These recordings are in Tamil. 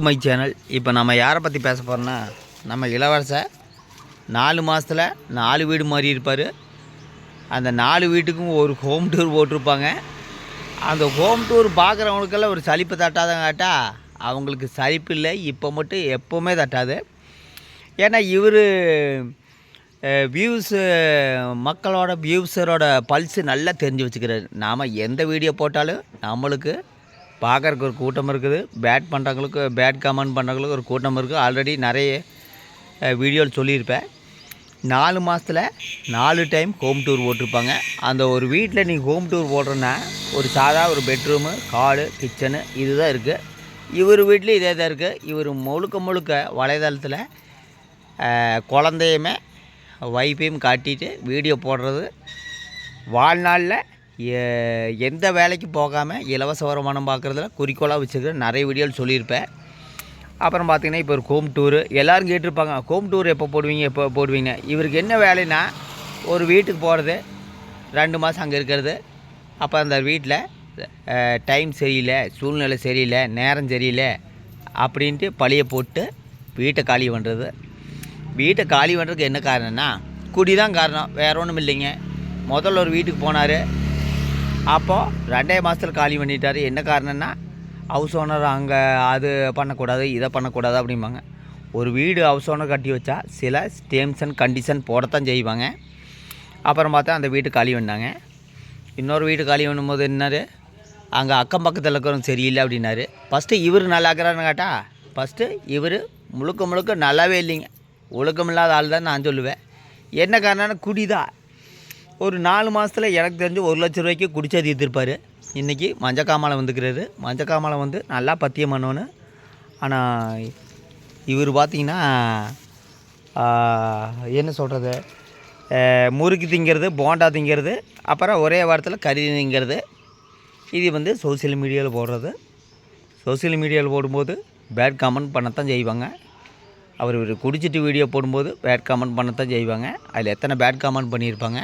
My channel. இப்போ நம்ம யாரை பற்றி பேச போகிறோன்னா, நம்ம இளவரசர் 4 மாதத்தில் 4 வீடு மாறி இருப்பார். அந்த 4 வீட்டுக்கும் ஒரு ஹோம் டூர் போட்டிருப்பாங்க. அந்த ஹோம் டூர் பார்க்குறவங்களுக்கெல்லாம் ஒரு சலிப்பு தட்டாதங்காட்டா அவங்களுக்கு சலிப்பு இல்லை, இப்போ மட்டும் எப்போவுமே தட்டாது. ஏன்னா இவர் வியூஸு மக்களோட வியூஸரோட பல்ஸு நல்லா தெரிஞ்சு வச்சுக்கிறாரு. நாம் எந்த வீடியோ போட்டாலும் நம்மளுக்கு பார்க்குறக்கு ஒரு கூட்டம் இருக்குது, பேட் பண்ணுறவங்களுக்கு பேட் கமெண்ட் பண்ணுறவங்களுக்கு ஒரு கூட்டம் இருக்குது. ஆல்ரெடி நிறைய வீடியோவில் சொல்லியிருப்பேன். 4 மாதத்தில் 4 டைம் ஹோம் டூர் போட்டிருப்பாங்க. அந்த ஒரு வீட்டில் நீங்கள் ஹோம் டூர் போடுறோன்னா ஒரு ஒரு பெட்ரூமு, ஹாலு, கிச்சனு இதுதான் இருக்குது. இவர் வீட்லேயும் இதே தான் இருக்குது. இவர் முழுக்க வலைதளத்தில் குழந்தையுமே வைஃபையும் காட்டிட்டு வீடியோ போடுறது, வாழ்நாளில் எந்த வேலைக்கு போகாமல் இலவச வருமானம் பார்க்குறதுல குறிக்கோளாக வச்சுருக்கிற நிறைய வீடியோவில் சொல்லியிருப்பேன். அப்புறம் பார்த்திங்கன்னா இப்போ ஒரு ஹோம் டூரு எல்லோரும் கேட்டிருப்பாங்க, ஹோம் டூர் எப்போ போடுவீங்க. இவருக்கு என்ன வேலைன்னா, ஒரு வீட்டுக்கு போகிறது, 2 மாதம் அங்கே இருக்கிறது. அப்போ அந்த வீட்டில் டைம் சரியில்லை, சூழ்நிலை சரியில்லை, நேரம் சரியில்லை அப்படின்ட்டு பழியை போட்டு வீட்டை காலி பண்ணுறது. வீட்டை காலி பண்ணுறதுக்கு என்ன காரணம்னா, குடி தான் காரணம், வேறு ஒன்றும் இல்லைங்க. முதல்ல ஒரு வீட்டுக்கு போனார், அப்போது 2 மாதத்தில் காலி பண்ணிட்டார். என்ன காரணம்னா, ஹவுஸ் ஓனர் அங்கே அது பண்ணக்கூடாது, இதை பண்ணக்கூடாது அப்படிம்பாங்க. ஒரு வீடு ஹவுஸ் ஓனர் கட்டி வச்சா சில டேர்ம்ஸ் அண்ட் கண்டிஷன் போடத்தான் செய்வாங்க. அப்புறம் பார்த்தா அந்த வீட்டு காலி பண்ணாங்க. இன்னொரு வீடு காலி பண்ணும்போது என்னார், அங்கே அக்கம் பக்கத்தில் இருக்கிறவங்க சரியில்லை அப்படின்னாரு. ஃபஸ்ட்டு இவர் நல்லா இருக்கிறான்னு கேட்டால், ஃபஸ்ட்டு இவர் முழுக்க நல்லாவே இல்லைங்க. ஒழுக்கமில்லாத ஆள் தான் நான் சொல்லுவேன். என்ன காரணம்னா, குடிதான். ஒரு 4 மாதத்தில் எனக்கு தெரிஞ்சு 1 லட்ச ரூபாய்க்கு குடிச்சா தீர்த்திருப்பார். இன்றைக்கி மஞ்சக்காமலை வந்துக்கிறாரு. மஞ்சக்காமலை வந்து நல்லா பத்தியம் பண்ணோன்னு. ஆனால் இவர் பார்த்திங்கன்னா என்ன சொல்கிறது, முறுக்கு திங்கிறது, போண்டா திங்கிறது, அப்புறம் ஒரே வாரத்தில் கறி திங்கிறது. இது வந்து சோசியல் மீடியாவில் போடுறது. சோசியல் மீடியாவில் போடும்போது பேட் கமெண்ட் பண்ணத்தான் செய்வாங்க. அவர் குடிச்சிட்டு வீடியோ போடும்போது பேட் கமெண்ட் பண்ணத்தான் செய்வாங்க. அதில் எத்தனை பேட் கமெண்ட் பண்ணியிருப்பாங்க.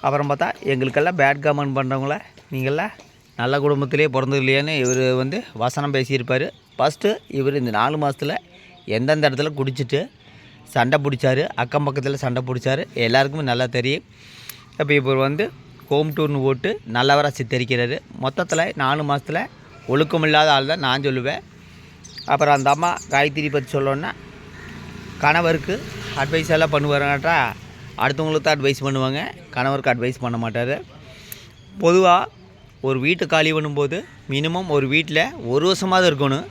அப்புறம் பார்த்தா எங்களுக்கெல்லாம் பேட் கமெண்ட் பண்ணுறவங்கள நீங்கள்லாம் நல்ல குடும்பத்திலே பிறந்தது இல்லையான்னு இவர் வந்து வசனம் பேசியிருப்பார். ஃபஸ்ட்டு இவர் இந்த 4 மாதத்தில் எந்தெந்த இடத்துல குடிச்சிட்டு சண்டை பிடிச்சாரு, அக்கம் பக்கத்தில் சண்டை பிடிச்சாரு, எல்லாருக்குமே நல்லா தெரியும். இப்போ இவர் வந்து ஹோம் டூர்னு போட்டு நல்லவராக சித்தரிக்கிறாரு. மொத்தத்தில் 4 மாதத்தில் ஒழுக்கமில்லாத ஆள் தான் நான் சொல்லுவேன். அப்புறம் அந்த அம்மா காயத்ரி பற்றி சொல்லணுன்னா, கணவருக்கு அட்வைஸ் எல்லாம் பண்ணுவாருனாட்டா அடுத்தவங்களுக்கு தான் அட்வைஸ் பண்ணுவாங்க, கணவருக்கு அட்வைஸ் பண்ண மாட்டார். பொதுவாக ஒரு வீட்டை காலி பண்ணும்போது மினிமம் ஒரு வீட்டில் 1 வருஷமாவது இருக்கணும்,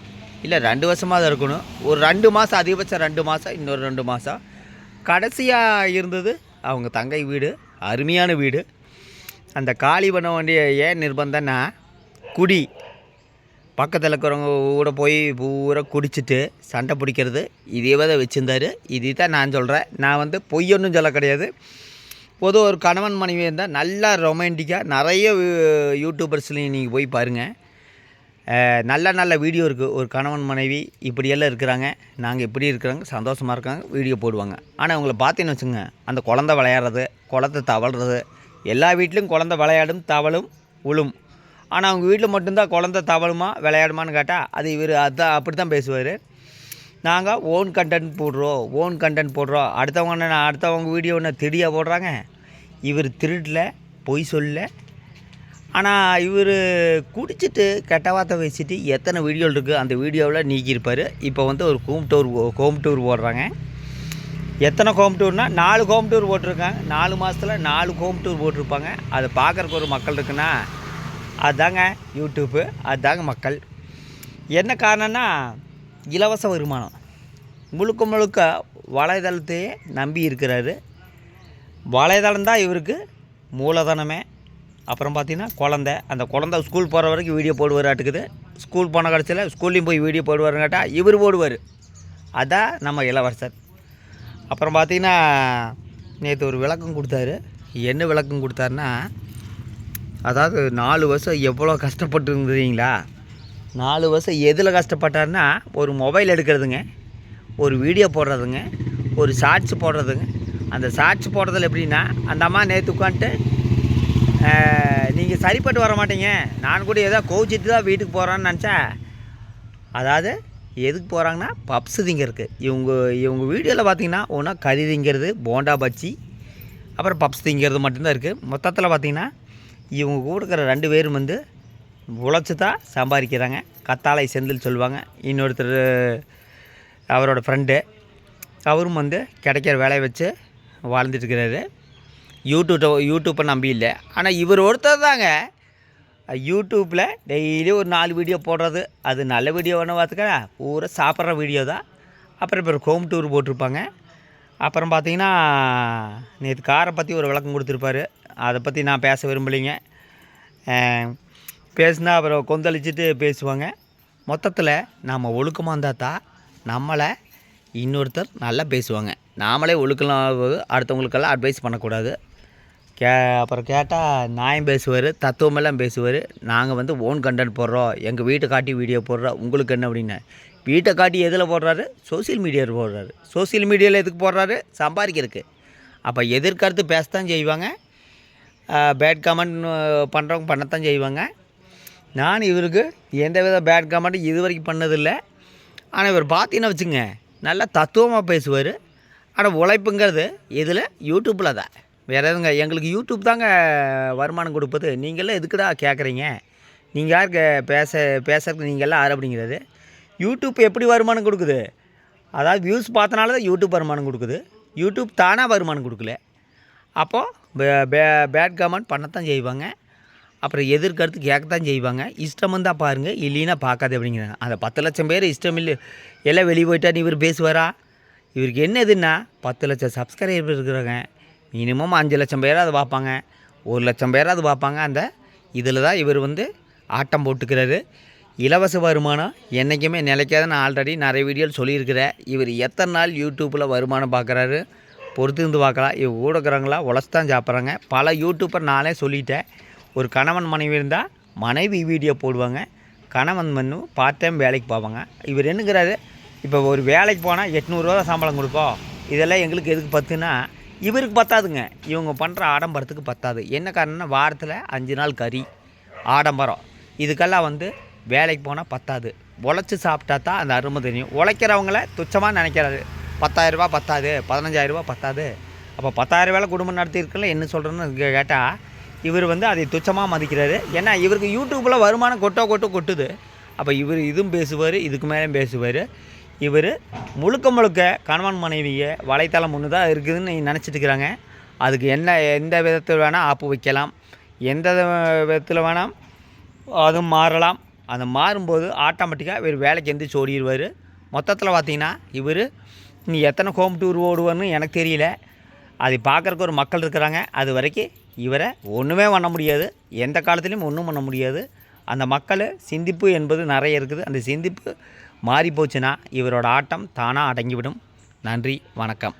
இல்லை 2 வருஷமாவது இருக்கணும். ஒரு 2 மாதம், அதிகபட்சம் 2 மாதம், இன்னொரு 2 மாதம். கடைசியாக இருந்தது அவங்க தங்கை வீடு, அருமையான வீடு. அந்த காலி பண்ண வேண்டிய ஏன் நிர்பந்தம்னா, குடி. பக்கத்தில் இருக்கிறவங்க கூட போய் பூரா குடிச்சிட்டு சண்டை பிடிக்கிறது, இதே தான் வச்சுருந்தார். இதே தான் நான் சொல்கிறேன். நான் வந்து பொய்யொன்னும் சொல்ல கிடையாது. பொதுவாக ஒரு கணவன் மனைவி இருந்தால் நல்லா ரொமான்டிக்காக நிறைய யூடியூபர்ஸ்லையும் நீங்கள் போய் பாருங்கள். நல்ல வீடியோ இருக்குது. ஒரு கணவன் மனைவி இப்படியெல்லாம் இருக்கிறாங்க, நாங்கள் இப்படி இருக்கிறாங்க, சந்தோஷமாக இருக்காங்க, வீடியோ போடுவாங்க. ஆனால் அவங்கள பார்த்தீங்கன்னு வச்சுங்க, அந்த குழந்தை விளையாடுறது, குளத்தை தவழ்கிறது, எல்லா வீட்லேயும் குழந்தை விளையாடும், தவளும், உளும். ஆனால் அவங்க வீட்டில் மட்டும்தான் குழந்தை தவளுமா விளையாடுமான்னு கேட்டால் அது இவர் அதுதான் அப்படி தான் பேசுவார். நாங்கள் ஓன் கண்டென்ட் போடுறோம். அடுத்தவங்க வீடியோ ஒன்று திருடியாக போடுறாங்க. இவர் திருடல, பொய் சொல்ல. ஆனால் இவர் குடிச்சிட்டு கெட்ட வார்த்தை வச்சுட்டு எத்தனை வீடியோ இருக்குது, அந்த வீடியோவில் நீக்கியிருப்பார். இப்போ வந்து ஒரு ஹோம் டூர் போடுறாங்க. எத்தனை ஹோம் டூர்னால் 4 ஹோம் டூர் போட்டிருக்காங்க. 4 மாதத்தில் 4 ஹோம் டூர் போட்டிருப்பாங்க. அதை பார்க்குறக்கு ஒரு மக்கள் இருக்குன்னா அதுதாங்க யூடியூப்பு, அதுதாங்க மக்கள். என்ன காரணம்னா, இலவச வருமானம். முழுக்க வலைதளத்தையே நம்பி இருக்கிறாரு. வலைதளம் தான் இவருக்கு மூலதனமே. அப்புறம் பார்த்திங்கன்னா அந்த குழந்தை ஸ்கூல் போகிற வரைக்கும் வீடியோ போடுவாராட்டுக்குது. ஸ்கூல் போன கடைசியில் ஸ்கூல்லையும் போய் வீடியோ போடுவாருன்னு கேட்டால் இவர் போடுவார். அதான் நம்ம இளவரசர். அப்புறம் பார்த்திங்கன்னா நேற்று ஒரு விளக்கம் கொடுத்தாரு. என்ன விளக்கம் கொடுத்தாருன்னா, அதாவது 4 வருஷம் எவ்வளோ கஷ்டப்பட்டு இருந்தீங்களா, 4 வருஷம் எதில் கஷ்டப்பட்டாருன்னா, ஒரு மொபைல் எடுக்கிறதுங்க, ஒரு வீடியோ போடுறதுங்க, ஒரு ஷார்ட்ஸ் போடுறதுங்க. அந்த ஷார்ட்ஸ் போடுறதில் எப்படின்னா, அந்த அம்மா நேற்று உட்காந்துட்டு நீங்கள் சரிப்பட்டு வர மாட்டீங்க, நான் கூட ஏதோ கோச்சிட்டு தான் வீட்டுக்கு போகிறேன்னு நினச்சேன். அதாவது எதுக்கு போகிறாங்கன்னா பப்ஸு திங்கிறதுக்கு. இவங்க வீடியோவில் பார்த்தீங்கன்னா ஒன்றா கறி திங்கிறது, போண்டா பஜ்ஜி, அப்புறம் பப்ஸ் திங்கிறது மட்டும்தான் இருக்குது. மொத்தத்தில் பார்த்திங்கன்னா இவங்க கூட இருக்கிற 2 பேரும் வந்து உழைச்சி தான் சம்பாதிக்கிறாங்க. கத்தாழை செந்தில் சொல்லுவாங்க. இன்னொருத்தர் அவரோட ஃப்ரெண்டு, அவரும் வந்து கிடைக்கிற வேலையை வச்சு வாழ்ந்துட்டுருக்கிறாரு. யூடியூப்பை நம்பி இல்லை. ஆனால் இவர் ஒருத்தர் தாங்க யூடியூப்பில் டெய்லி ஒரு 4 வீடியோ போடுறது. அது நல்ல வீடியோ ஒன்று பார்த்துக்க பூரா சாப்பிட்ற வீடியோ தான். அப்புறம் இப்போ ஹோம் டூர் போட்டிருப்பாங்க. அப்புறம் பார்த்திங்கன்னா நேற்று காரை பற்றி ஒரு விளக்கம் கொடுத்துருப்பாரு. அதை பற்றி நான் பேச விரும்பலைங்க. பேசுனா அப்புறம் கொந்தளிச்சுட்டு பேசுவாங்க. மொத்தத்தில் நாம் ஒழுக்கமாக இருந்தால் தான் நம்மளை இன்னொருத்தர் நல்லா பேசுவாங்க. நாமளே ஒழுக்கலாம் போது அடுத்தவங்களுக்கெல்லாம் அட்வைஸ் பண்ணக்கூடாது. அப்புறம் கேட்டால் நியாயம் பேசுவார், தத்துவமெல்லாம் பேசுவார். நாங்கள் வந்து ஓன் கண்டென்ட் போடுறோம், எங்கள் வீட்டை காட்டி வீடியோ போடுறோம், உங்களுக்கு என்ன அப்படின்னு. வீட்டை காட்டி எதில் போடுறாரு? சோசியல் மீடியாவில் போடுறாரு. சோசியல் மீடியாவில் எதுக்கு போடுறாரு? சம்பாதிக்கிறதுக்கு. அப்போ எதிர்கருத்து பேசத்தான் செய்வாங்க, பேட் கமெண்ட் பண்ணுறவங்க பண்ணத்தான் செய்வாங்க. நான் இவருக்கு எந்த வித பேட் கமெண்ட்டும் இது வரைக்கும் பண்ணதில்லை. ஆனால் இவர் பார்த்தீங்கன்னா வச்சுங்க, நல்லா தத்துவமாக பேசுவார். ஆனால் உழைப்புங்கிறது இதில் யூடியூப்பில் தான். வேறு எதுங்க, எங்களுக்கு யூடியூப் தாங்க வருமானம் கொடுப்பது. நீங்கள்லாம் எதுக்குடா கேட்குறீங்க? நீங்கள் யாருக்கு பேசுறதுக்கு நீங்கள்லாம் யார் அப்படிங்கிறது? யூடியூப் எப்படி வருமானம் கொடுக்குது? அதாவது வியூஸ் பார்த்தனால தான் யூடியூப் வருமானம் கொடுக்குது. யூடியூப் தானாக வருமானம் கொடுக்கல. அப்போது பேட் கமெண்ட் பண்ணத்தான் செய்வாங்க. அப்புறம் எதிர்கருத்து கேட்கத்தான் செய்வாங்க. இஷ்டம் வந்தால் பாருங்கள், இல்லைன்னா பார்க்காது அப்படிங்கிறாங்க. அந்த 10 லட்சம் பேர் இஷ்டம் இல்லை எல்லாம் வெளியே போயிட்டான்னு இவர் பேசுவாரா? இவருக்கு என்ன எதுன்னா 10 லட்சம் சப்ஸ்கிரைபர் இருக்கிறாங்க. மினிமம் 5 லட்சம் பேராக அது பார்ப்பாங்க, 1 லட்சம் பேராக அது பார்ப்பாங்க. அந்த இதில் தான் இவர் வந்து ஆட்டம் போட்டுக்கிறாரு. இலவச வருமானம் என்றைக்குமே நிலைக்காத. நான் ஆல்ரெடி நிறைய வீடியோவில் சொல்லியிருக்கிறேன். இவர் எத்தனை நாள் யூடியூப்பில் வருமானம் பார்க்குறாரு பொறுத்து இருந்து பார்க்கலாம். இவங்க கூட இருக்கிறவங்களா உழைச்சி தான் சாப்பிட்றாங்க. பல யூடியூப்பர் நானே சொல்லிட்டேன். ஒரு கணவன் மனைவி இருந்தால் மனைவி வீடியோ போடுவாங்க, கணவன் மண்ணு பார்ட் டைம் வேலைக்கு போவாங்க. இவர் என்னங்கிறாரு, இப்போ ஒரு வேலைக்கு போனால் 800 ரூபா சம்பளம் கொடுப்போம், இதெல்லாம் எங்களுக்கு எதுக்கு பத்துனா இவருக்கு பத்தாதுங்க. இவங்க பண்ணுற ஆடம்பரத்துக்கு பத்தாது. என்ன காரணம்னா வாரத்தில் 5 நாள் கறி ஆடம்பரம். இதுக்கெல்லாம் வந்து வேலைக்கு போனால் பத்தாது. உழைச்சி சாப்பிட்டா தான் அந்த அருமை தெரியும். உழைக்கிறவங்கள துச்சமாக நினைக்கிறாரு. 10,000 ரூபா பத்தாது, 15,000 ரூபா பத்தாது. அப்போ 10,000 வேலை குடும்பம் நடத்தியிருக்கல என்ன சொல்கிறேன்னு கேட்டால் இவர் வந்து அதை துச்சமாக மதிக்கிறாரு. ஏன்னா இவருக்கு யூடியூப்பில் வருமானம் கொட்டுது. அப்போ இவர் இதுவும் பேசுவார், இதுக்கு மேலே பேசுவார். இவர் முழுக்க கணவன் மனைவியை வலைத்தளம் ஒன்று தான் இருக்குதுன்னு நினச்சிட்டு இருக்கிறாங்க. அதுக்கு எந்த விதத்தில் வேணால் ஆப்பு வைக்கலாம், எந்த விதத்தில் வேணால் அதுவும் மாறலாம். அது மாறும்போது ஆட்டோமேட்டிக்காக இவர் வேலைக்கு எந்திரிச்சு ஓடிடுவார். மொத்தத்தில் பார்த்திங்கன்னா இவர் நீ எத்தனை ஹோம் டூர் ஓடுவார்னு எனக்கு தெரியல. அதை பார்க்குறக்கு ஒரு மக்கள் இருக்கிறாங்க. அது வரைக்கும் இவரை ஒன்றுமே பண்ண முடியாது, எந்த காலத்துலேயும் ஒன்றும் பண்ண முடியாது. அந்த மக்கள் சிந்திப்பு என்பது நிறைய இருக்குது. அந்த சிந்திப்பு மாறி போச்சுன்னா இவரோட ஆட்டம் தானாக அடங்கிவிடும். நன்றி, வணக்கம்.